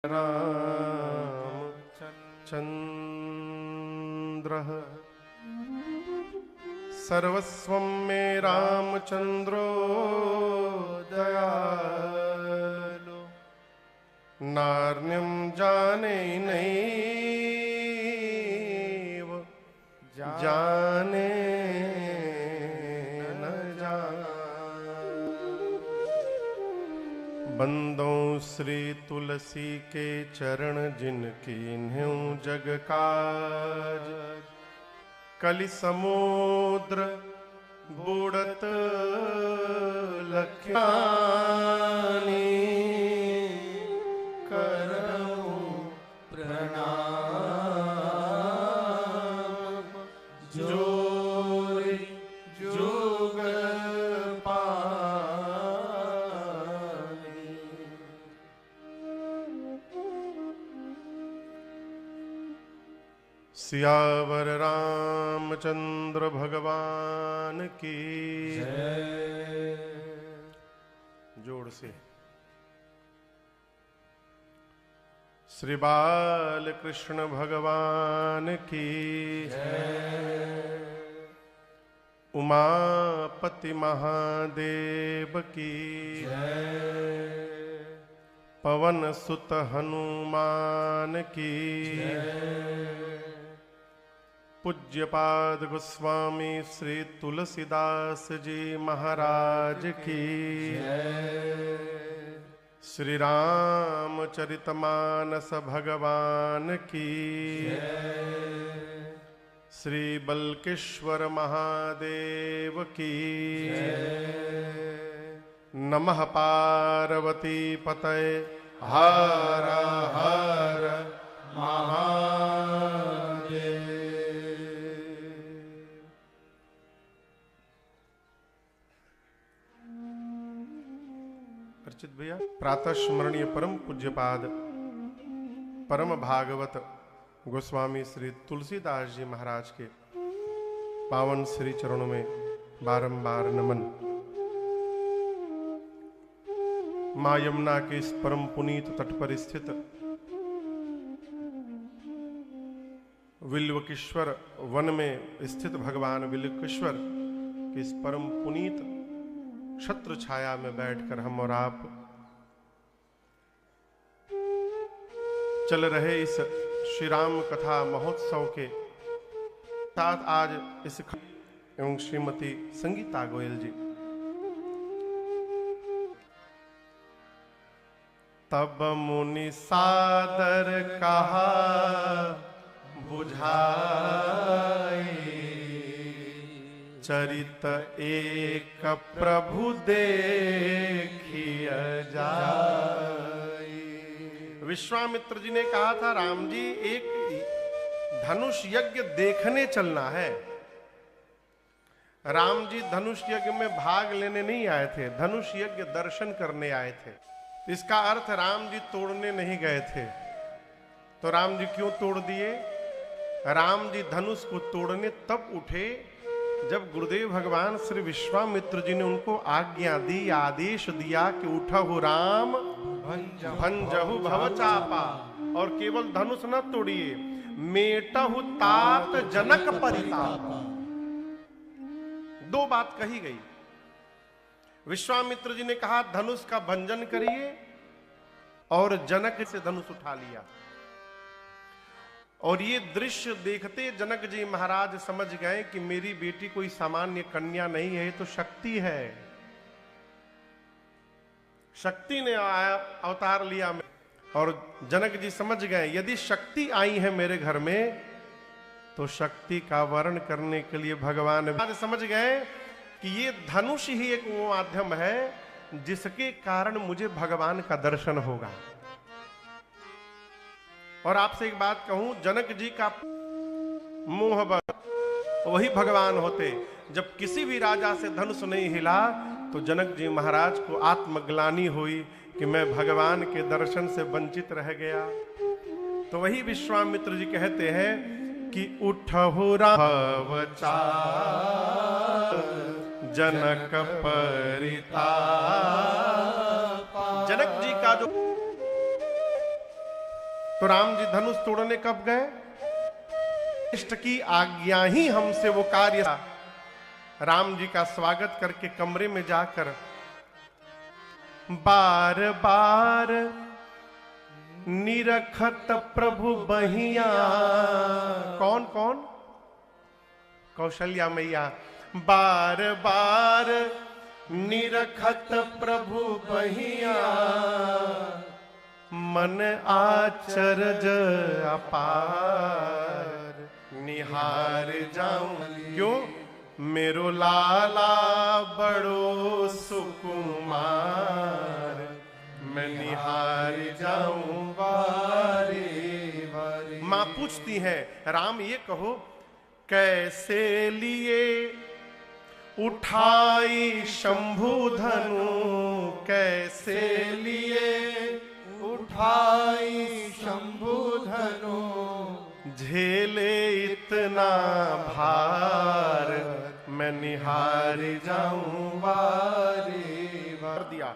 रामचन्द्रः सर्वस्वं मे रामचन्द्रो दयालु नार्यं जाने नैव जाने न जाने। बंदों श्री तुलसी के चरण जिनकी न्यूं जग काज कलि समुद्र बुड़त लख्यानी करऊं प्रणाम जोरि जुग पानी। सियावर रामचंद्र भगवान की जय। जोड़ से श्री बाल कृष्ण भगवान की जय। उमापति महादेव की जय। पवन सुत हनुमान की जय। पूज्यपाद गोस्वामी श्री तुलसीदास जी महाराज की जय। श्री रामचरितमानस भगवान की जय। श्री बल्केश्वर महादेव की जय। नमः पार्वती पतये हर हर महादेव। अर्चित भैया प्रातः स्मरणीय परम पूज्यपाद परम भागवत गोस्वामी श्री तुलसीदास जी महाराज के पावन श्री चरणों में बारंबार नमन। मां यमुना के इस परम पुनीत तट पर स्थित विल्वकेश्वर वन में स्थित भगवान विल्वकेश्वर के इस परम पुनीत छत्र छाया में बैठकर हम और आप चल रहे इस श्री राम कथा महोत्सव के साथ आज इस एवं श्रीमती संगीता गोयल जी। तब मुनि सादर कहा बुझाई चरित एक प्रभु देखिय जाई। विश्वामित्र जी ने कहा था राम जी एक धनुष यज्ञ देखने चलना है। राम जी धनुष यज्ञ में भाग लेने नहीं आए थे, धनुष यज्ञ दर्शन करने आए थे। इसका अर्थ राम जी तोड़ने नहीं गए थे। तो राम जी क्यों तोड़ दिए? राम जी धनुष को तोड़ने तब उठे जब गुरुदेव भगवान श्री विश्वामित्र जी ने उनको आज्ञा दी, आदेश दिया कि उठहु राम भंजहु भव चापा, और केवल धनुष न तोड़िए मेटहु तात जनक परिताप। दो बात कही गई। विश्वामित्र जी ने कहा धनुष का भंजन करिए, और जनक से धनुष उठा लिया। और ये दृश्य देखते जनक जी महाराज समझ गए कि मेरी बेटी कोई सामान्य कन्या नहीं है, तो शक्ति है। शक्ति ने अवतार लिया। और जनक जी समझ गए यदि शक्ति आई है मेरे घर में तो शक्ति का वर्ण करने के लिए भगवान समझ गए कि ये धनुष ही एक वो माध्यम है जिसके कारण मुझे भगवान का दर्शन होगा। और आपसे एक बात कहूं, जनक जी का मोह वही भगवान होते। जब किसी भी राजा से धनुष नहीं हिला तो जनक जी महाराज को आत्मग्लानि हुई कि मैं भगवान के दर्शन से वंचित रह गया। तो वही विश्वामित्र जी कहते हैं कि उठहु राम जनक परिताप। जनक जी का जो तो राम जी धनुष तोड़ने कब गए? इष्ट की आज्ञा ही हमसे वो कार्य। राम जी का स्वागत करके कमरे में जाकर बार बार निरखत प्रभु बहिया। कौन कौन? कौशल्या मैया। बार बार निरखत प्रभु बहिया, मन आचरज अपार। निहार जाऊं क्यों? मेरो लाला बड़ो सुकुमार, मैं निहार जाऊं बारे बारे। मां पूछती है, राम ये कहो कैसे लिए उठाई शंभु धनु, कैसे लिए उठाई शंभु धनु, झेले इतना भार, मैं निहार जाऊं बारी बार। दिया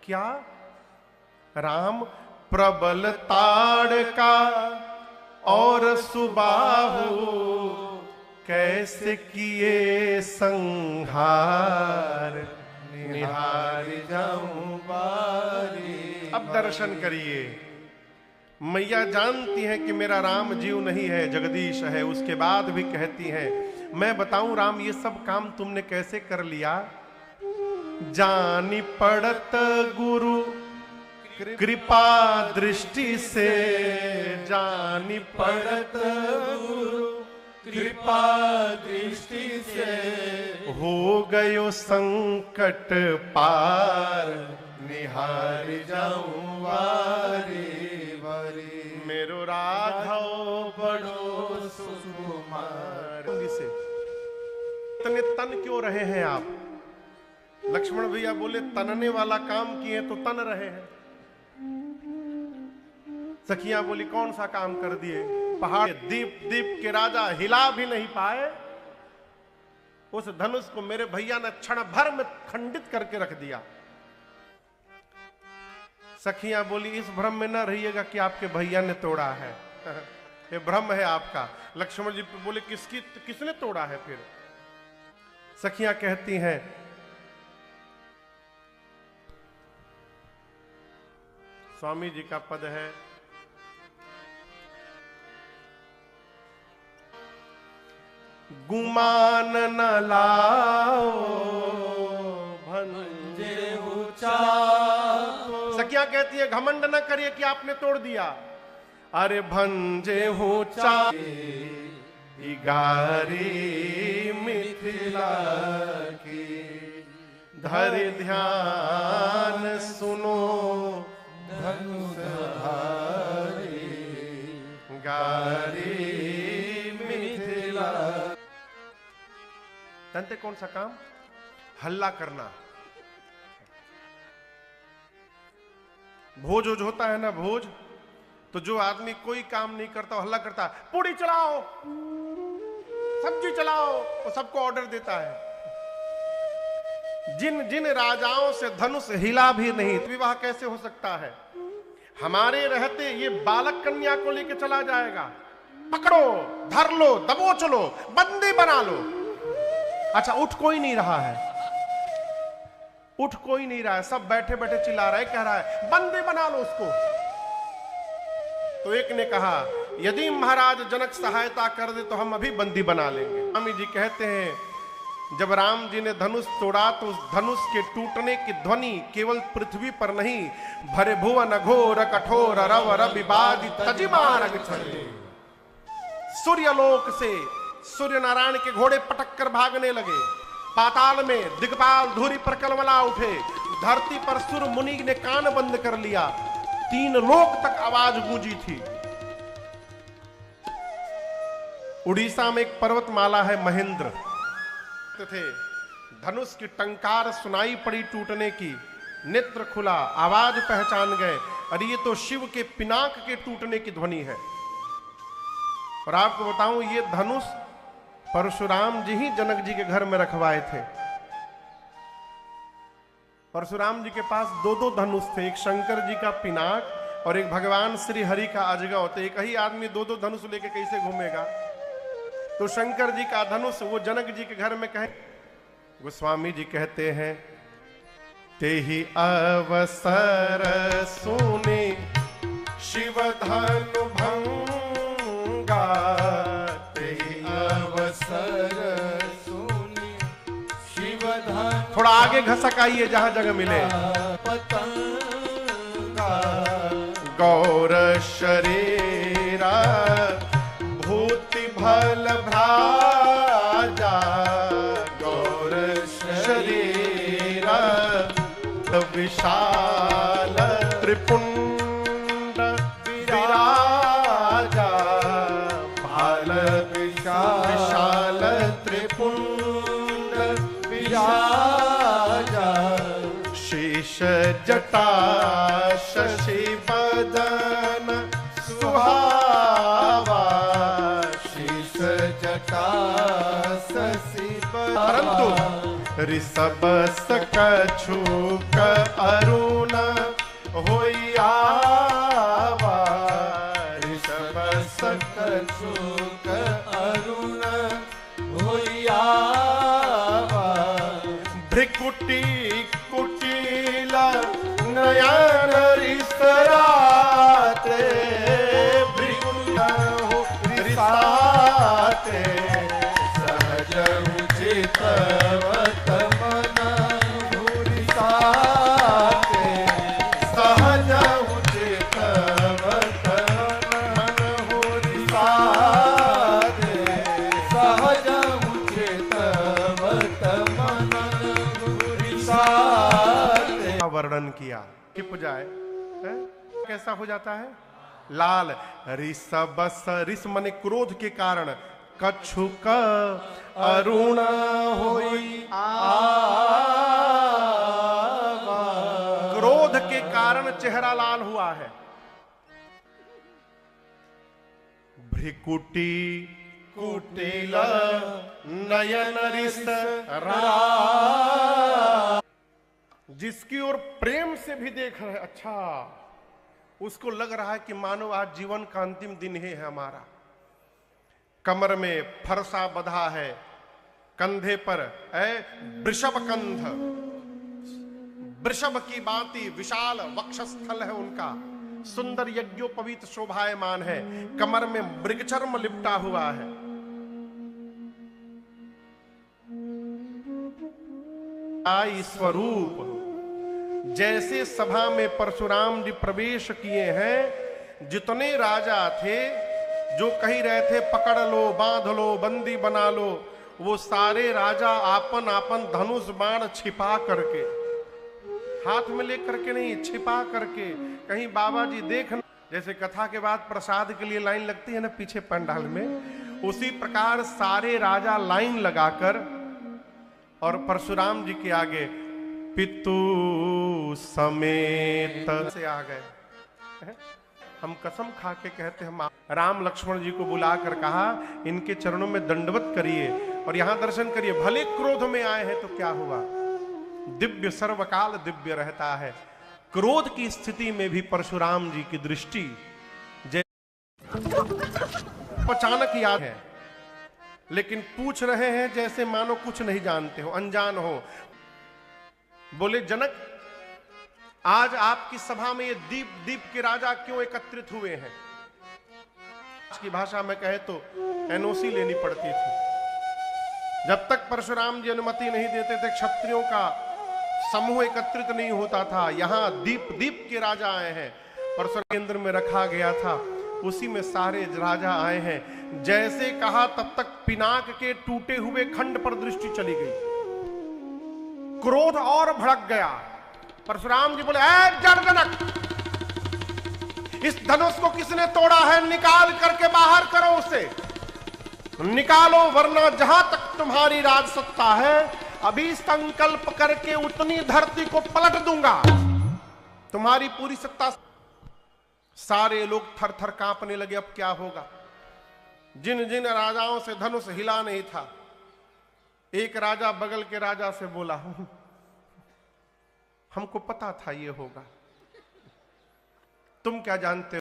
क्या? राम प्रबल ताड़ का और सुबाहु, कैसे किए संहार, निहार जाऊं बारी। अब दर्शन करिए। मैया जानती है कि मेरा राम जीव नहीं है, जगदीश है, उसके बाद भी कहती है मैं बताऊं राम ये सब काम तुमने कैसे कर लिया? जानी पड़त गुरु कृपा दृष्टि से, जानी पड़त गुरु कृपा दृष्टि से, हो गयो संकट पार, निहार जाऊं बारी बारी। मेरो राघव बड़ो सुकुमार। से इतने तन क्यों रहे हैं आप? लक्ष्मण भैया बोले तनने वाला काम किए तो तन रहे हैं। सखियां बोली कौन सा काम कर दिए? पहाड़ दीप दीप के राजा हिला भी नहीं पाए, उस धनुष को मेरे भैया ने क्षण भर में खंडित करके रख दिया। सखियां बोली इस भ्रम में न रहिएगा कि आपके भैया ने तोड़ा है, ये भ्रम है आपका। लक्ष्मण जी बोले किसने तोड़ा है फिर? सखियां कहती हैं स्वामी जी का पद है, गुमान न लाओ भंजे ऊंचा। सखियां कहती है घमंड न करिए कि आपने तोड़ दिया। अरे भंजे ऊंचा गारी मिथिला की, धर ध्यान सुनो धनुषधारी, गारी मिथिला। तंते कौन सा काम? हल्ला करना। भोज ओज होता है ना, भोज, तो जो आदमी कोई काम नहीं करता हल्ला करता है, पूड़ी चलाओ, सब्जी चलाओ, वो सबको ऑर्डर देता है। जिन जिन राजाओं से धनुष हिला भी नहीं, विवाह कैसे हो सकता है? हमारे रहते ये बालक कन्या को लेके चला जाएगा, पकड़ो, धर लो, दबोच लो, बंदी बना लो। अच्छा उठ कोई नहीं रहा है, उठ कोई नहीं रहा है, सब बैठे बैठे चिल्ला रहा है, कह रहा है बंदी बना लो उसको। तो एक ने कहा यदि महाराज जनक सहायता कर दे तो हम अभी बंदी बना लेंगे। स्वामी जी कहते हैं जब राम जी ने धनुष तोड़ा तो उस धनुष के टूटने की ध्वनि केवल पृथ्वी पर नहीं, भरे भुवन घोर कठोर रव रविवादि तजिमान छले। सूर्यलोक से सूर्य नारायण के घोड़े पटक कर भागने लगे, पाताल में दिग्पाल धूरी पर कलमला उठे, धरती पर सुर मुनि ने कान बंद कर लिया, 3 लोक तक आवाज गूंजी थी। उड़ीसा में एक पर्वतमाला है महेंद्र थे, धनुष की टंकार सुनाई पड़ी टूटने की, नेत्र खुला, आवाज पहचान गए, अरे ये तो शिव के पिनाक के टूटने की ध्वनि है। और आपको बताऊं ये धनुष परशुराम जी ही जनक जी के घर में रखवाए थे। परशुराम जी के पास 2 धनुष थे, एक शंकर जी का पिनाक और एक भगवान श्री हरि का अजगव, तो एक ही आदमी दो दो धनुष लेके कैसे घूमेगा? तो शंकर जी का धनुष वो जनक जी के घर में कहे, गोस्वामी जी कहते हैं, ते ही अवसर सुने शिव धनु भंगा, ते ही अवसर सुनी शिव धनु, थोड़ा आगे घसक आइए जहां जगह मिले, पतंगा गौर शरीरा भूति भल भ्राजा, गौर शरीरा विशाल त्रिपुंड विराजा, भाल विशाल त्रिपुंड विराजा, शेष जटा शशि बदन सुहावा, शीश जटा शशि परंतु ऋषभ सकछुक अरुण होइयावा, ऋषभ सकछुक अरुण होइयावा, भ्रिकुटी कुटिल नयन रिसराते, रिसाते, सहज उचित मन भूरिसाते, सहज उचित मन भूरिसाते, सहज उचित मन भूरिसाते। वर्णन किया कि जाए है? कैसा हो जाता है? लाल। ऋषभस, ऋष मने क्रोध के कारण, कछुक अरुण होई आवा, क्रोध के कारण चेहरा लाल हुआ है। भ्रिकुटी कुटिल नयन रिसरा, जिसकी ओर प्रेम से भी देख रहे, अच्छा उसको लग रहा है कि मानो आज जीवन का अंतिम दिन ही है हमारा। कमर में फरसा बंधा है, कंधे पर वृषभ कंध, वृषभ की बाती विशाल वक्षस्थल है उनका, सुंदर यज्ञोपवीत शोभायमान है, कमर में मृगचर्म लिपटा हुआ है। आई स्वरूप, जैसे सभा में परशुराम जी प्रवेश किए हैं, जितने राजा थे जो कही रहे थे पकड़ लो, बांध लो, बंदी बना लो, वो सारे राजा आपन आपन धनुष बाण छिपा करके, हाथ में लेकर के नहीं, छिपा करके, कहीं बाबा जी देख, जैसे कथा के बाद प्रसाद के लिए लाइन लगती है ना पीछे पंडाल में, उसी प्रकार सारे राजा लाइन लगाकर और परशुराम जी के आगे पितु समेत से आ गए। हम कसम खा के कहते हैं, राम लक्ष्मण जी को बुलाकर कहा इनके चरणों में दंडवत करिए और यहां दर्शन करिए, भले क्रोध में आए हैं तो क्या हुआ, दिव्य सर्वकाल दिव्य रहता है। क्रोध की स्थिति में भी परशुराम जी की दृष्टि अचानक याद है, लेकिन पूछ रहे हैं जैसे मानो कुछ नहीं जानते हो, अनजान हो। बोले जनक, आज आपकी सभा में ये दीप दीप के राजा क्यों एकत्रित हुए हैं? आज की भाषा में कहे तो एनओसी लेनी पड़ती थी। जब तक परशुराम जी अनुमति नहीं देते थे, क्षत्रियों का समूह एकत्रित नहीं होता था। यहां दीप दीप के राजा आए हैं, परशुराम केंद्र में रखा गया था, उसी में सारे राजा आए हैं। जैसे कहा तब तक पिनाक के टूटे हुए खंड पर दृष्टि चली गई, क्रोध और भड़क गया। परशुराम जी बोले, ऐ जड़जनक, इस धनुष को किसने तोड़ा है? निकाल करके बाहर करो उसे, निकालो, वरना जहां तक तुम्हारी राज सत्ता है अभी संकल्प करके उतनी धरती को पलट दूंगा, तुम्हारी पूरी सत्ता। सारे लोग थर थर कांपने लगे, अब क्या होगा। जिन जिन राजाओं से धनुष हिला नहीं था, एक राजा बगल के राजा से बोला, हमको पता था ये होगा, तुम क्या जानते